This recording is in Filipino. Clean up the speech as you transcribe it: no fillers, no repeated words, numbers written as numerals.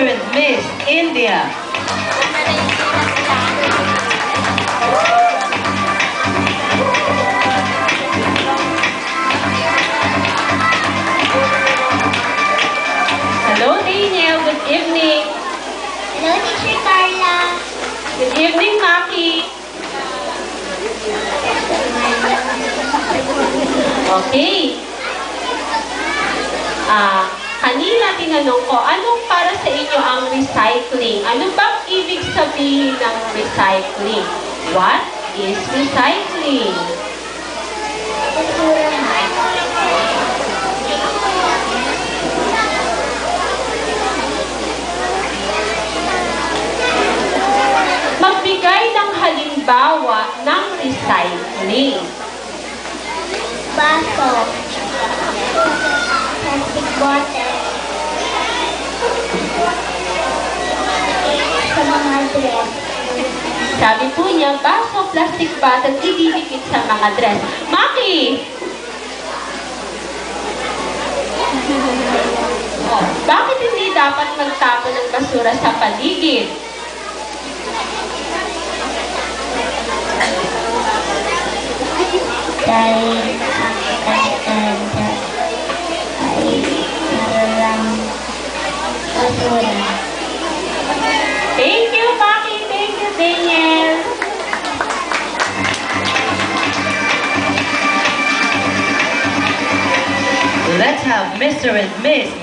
Mr. and Miss India. Hello, Daniel. Good evening. Hello, Teacher Carla. Good evening, Maki. Okay. Kanina tinanong ko, anong para sa inyo ang recycling? Ano bang ibig sabihin ng recycling? What is recycling? Magbigay ng halimbawa ng recycling. Baso. Plastic bottle. Sa mga dress. Sabi po niya, baso, plastic bottle, ididikit sa mga dress. Maki! Bakit hindi dapat magtapon ng basura sa paligid? Dahil ang kanya ay naralang basura. Thank you, Maki. Thank you, Daniel. Let's have Mr. and Miss